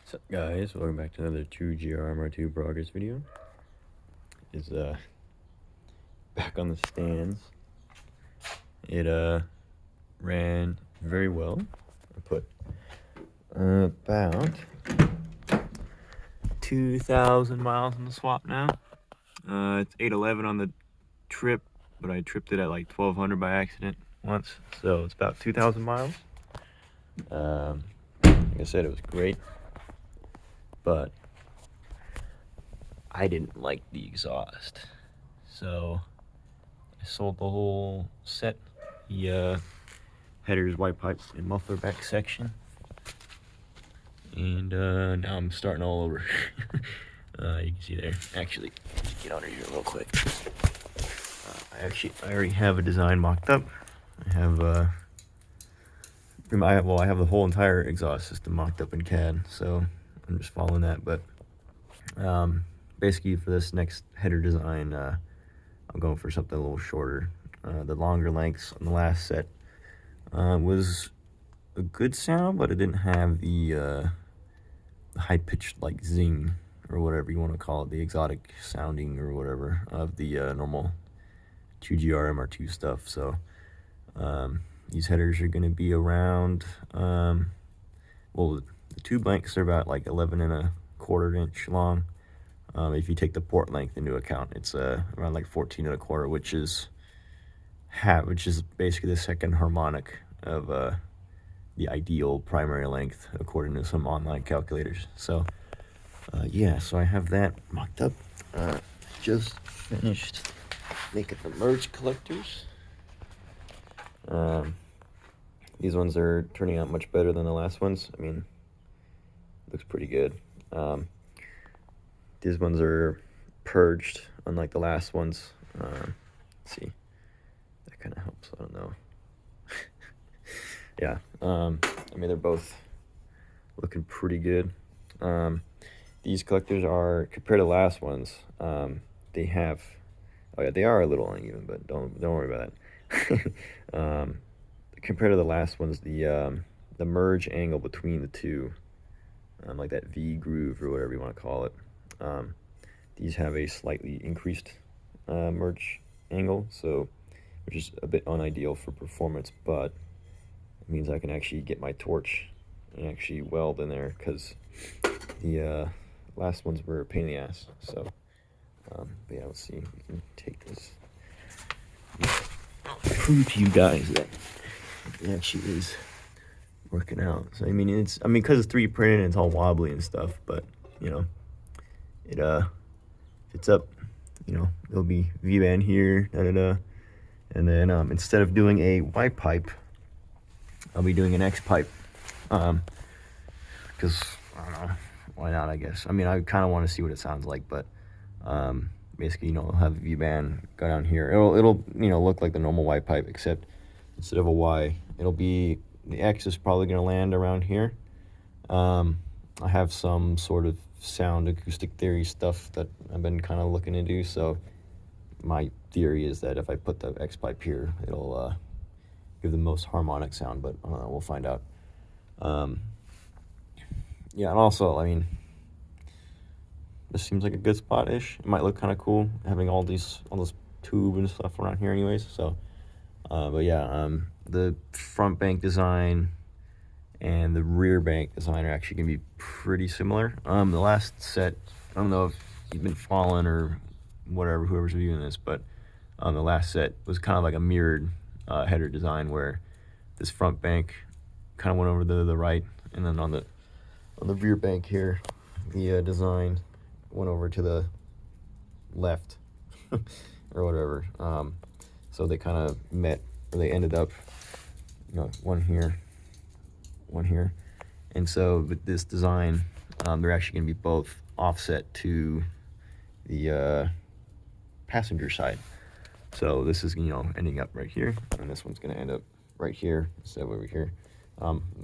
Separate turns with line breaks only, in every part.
What's up, guys? Welcome back to another 2GR MR2 progress video. Is back on the stands. It ran very well. I put about 2,000 miles in the swap now. It's 811 on the trip, but I tripped it at like 1,200 by accident once, so it's about 2,000 miles. Like I said, it was great, but I didn't like the exhaust, so I sold the whole set, the headers, white pipe, and muffler back section, and now I'm starting all over. You can see there. Actually, just get under here real quick. I already have a design mocked up. I have I have the whole entire exhaust system mocked up in CAD, so I'm just following that. But basically, for this next header design, I'm going for something a little shorter. The longer lengths on the last set was a good sound, but it didn't have the high-pitched like zing or whatever you want to call it, the exotic sounding or whatever of the normal 2GR MR2 stuff. So these headers are going to be around, well, the two blanks are about like 11.25 inch long. If you take the port length into account, it's around like 14.25, which is basically the second harmonic of the ideal primary length according to some online calculators. So yeah, so I have that mocked up. Just finished making the merge collectors. These ones are turning out much better than the last ones. I mean, looks pretty good. These ones are purged, unlike the last ones. Let's see, that kind of helps. I don't know. Yeah, I mean, they're both looking pretty good. These collectors are, compared to the last ones, they have, oh yeah, they are a little uneven, but don't worry about that. Compared to the last ones, the merge angle between the two, like that V groove or whatever you want to call it, these have a slightly increased merge angle, so which is a bit unideal for performance, but it means I can actually get my torch and actually weld in there, because the last ones were a pain in the ass. So but yeah, let's see, we can take this, I'll prove to you guys that it actually is working out. So I mean, because it's 3D printed and it's all wobbly and stuff, but you know, it fits up. You know, there'll be V-band here, and then instead of doing a Y pipe, I'll be doing an X pipe, because I don't know, why not, I guess. I mean, I kind of want to see what it sounds like, but basically, you know, I'll have the V-band go down here. It'll you know, look like the normal Y pipe, except instead of a Y, it'll be, the X is probably going to land around here. I have some sort of sound acoustic theory stuff that I've been kind of looking into, so my theory is that if I put the X pipe here, it'll give the most harmonic sound, but I don't know, we'll find out. Yeah, and also, I mean, this seems like a good spot-ish. It might look kind of cool having all this tube and stuff around here anyways. So but yeah, the front bank design and the rear bank design are actually gonna be pretty similar. The last set, I don't know if you've been following or whatever, whoever's reviewing this, but the last set was kind of like a mirrored header design, where this front bank kind of went over to the right, and then on the rear bank here, the design went over to the left or whatever. So they kind of met, or they ended up, you know, one here, and so with this design, they're actually going to be both offset to the passenger side. So this is, you know, ending up right here, and this one's going to end up right here instead of over here.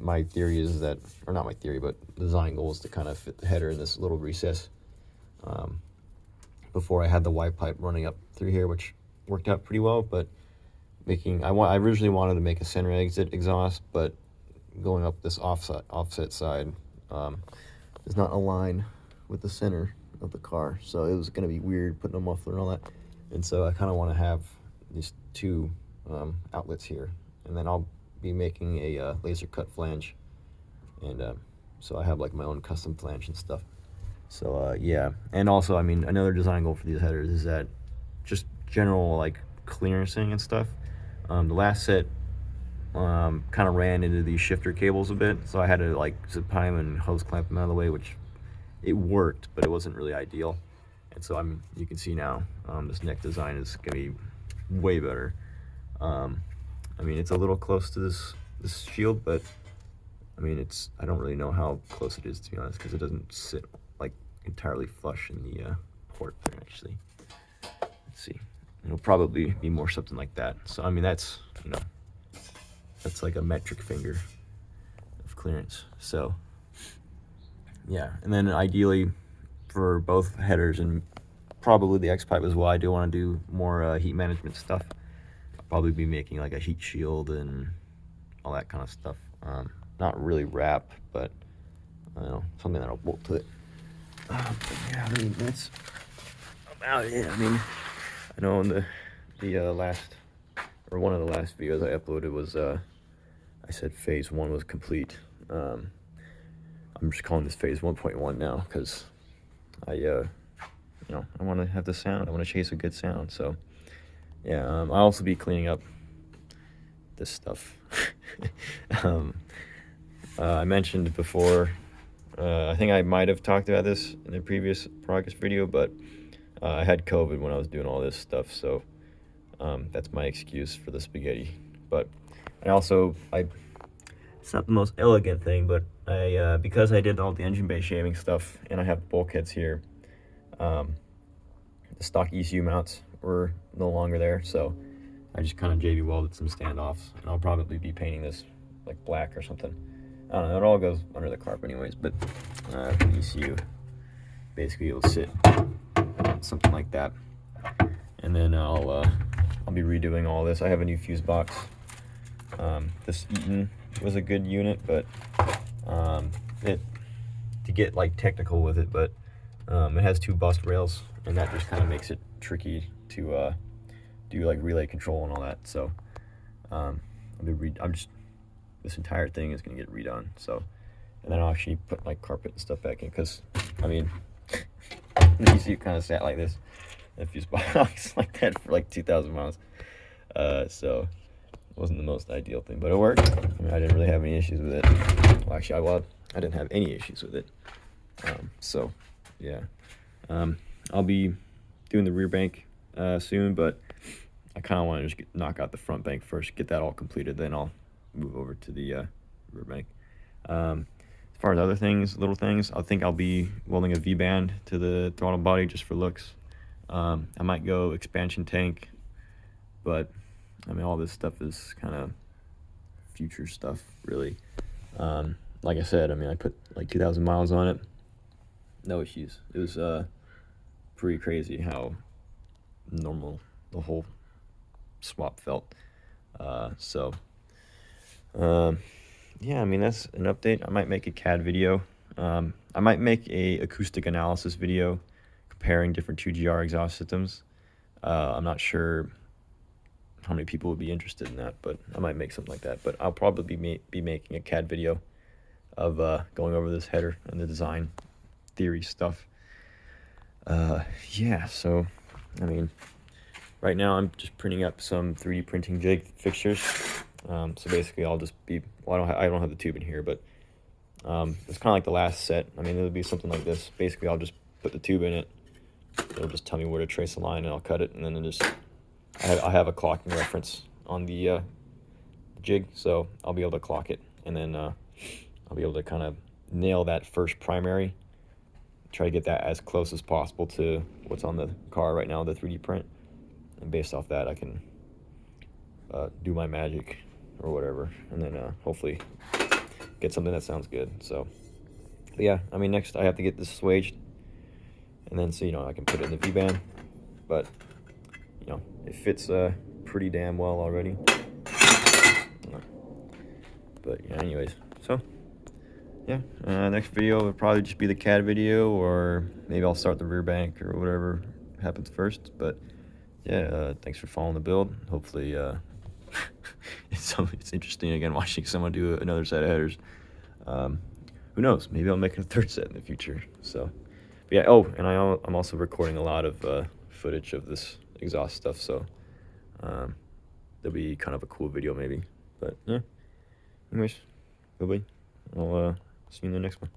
My theory is that, or not my theory, but the design goal is to kind of fit the header in this little recess. Before I had the Y pipe running up through here, which worked out pretty well, but I originally wanted to make a center exit exhaust, but going up this offset side does not align with the center of the car, so it was going to be weird putting a muffler and all that. And so I kind of want to have these two outlets here, and then I'll be making a laser cut flange, and so I have like my own custom flange and stuff. So yeah, and also, I mean, another design goal for these headers is that just general like clearancing and stuff. The last set kind of ran into these shifter cables a bit, so I had to like zip tie them and hose clamp them out of the way, which it worked, but it wasn't really ideal. And so you can see now this neck design is gonna be way better. I mean, it's a little close to this shield, but I mean, I don't really know how close it is, to be honest, because it doesn't sit like entirely flush in the port there. Actually, let's see, it'll probably be more something like that. So I mean, that's, you know, that's like a metric finger of clearance. So yeah, and then ideally for both headers and probably the X pipe as well, I do want to do more heat management stuff. I'll probably be making like a heat shield and all that kind of stuff. Not really wrap, but I don't know, something that'll bolt to it. But yeah, I mean, that's about it. I mean, I know in the last, or one of the last videos I uploaded was I said phase 1 was complete. I'm just calling this phase 1.1 now because you know, I want to have the sound. I want to chase a good sound. So yeah, I'll also be cleaning up this stuff. I mentioned before, I think I might have talked about this in the previous progress video, but I had COVID when I was doing all this stuff, so that's my excuse for the spaghetti. But it's not the most elegant thing, but because I did all the engine bay shaving stuff and I have bulkheads here, the stock ECU mounts were no longer there, so I just kind of JB welded some standoffs, and I'll probably be painting this like black or something. I don't know, it all goes under the carpet anyways, but the ECU, basically it'll sit something like that. And then I'll be redoing all this. I have a new fuse box. This Eaton was a good unit, but to get like technical with it, but it has 2 bust rails, and that just kind of makes it tricky to do like relay control and all that. So this entire thing is gonna get redone. So, and then I'll actually put my carpet and stuff back in, because I mean, the ECU kind of sat like this, that fuse box like that for like 2,000 miles. So it wasn't the most ideal thing, but it worked. I mean, I didn't really have any issues with it. Well, actually, I didn't have any issues with it. So yeah, I'll be doing the rear bank soon, but I kind of want to just knock out the front bank first, get that all completed, then I'll move over to the rear bank. As far as other things, little things, I think I'll be welding a V-band to the throttle body just for looks. I might go expansion tank, but I mean, all this stuff is kind of future stuff, really. Like I said, I mean, I put like 2,000 miles on it, no issues. It was pretty crazy how normal the whole swap felt. Yeah, I mean, that's an update. I might make a CAD video. I might make a acoustic analysis video comparing different 2GR exhaust systems. I'm not sure how many people would be interested in that, but I might make something like that. But I'll probably be making a CAD video of going over this header and the design theory stuff. Yeah, so I mean, right now I'm just printing up some 3D printing jig fixtures. So basically I'll just be, well, I don't have the tube in here, but it's kind of like the last set. I mean, it'll be something like this. Basically I'll just put the tube in it. It'll just tell me where to trace the line, and I'll cut it, and then I have a clocking reference on the jig, so I'll be able to clock it, and then I'll be able to kind of nail that first primary, try to get that as close as possible to what's on the car right now, the 3D print, and based off that I can do my magic or whatever, and then hopefully get something that sounds good. So but yeah, I mean, next I have to get this swaged, and then so, you know, I can put it in the V-band, but you know, it fits pretty damn well already. But yeah, anyways, so yeah, next video will probably just be the CAD video, or maybe I'll start the rear bank or whatever happens first. But yeah, thanks for following the build. Hopefully, it's interesting again watching someone do another set of headers. Who knows? Maybe I'll make a third set in the future. So, but yeah. Oh, and I'm also recording a lot of footage of this exhaust stuff. So that'll be kind of a cool video maybe. But yeah. Anyways, bye bye. I'll see you in the next one.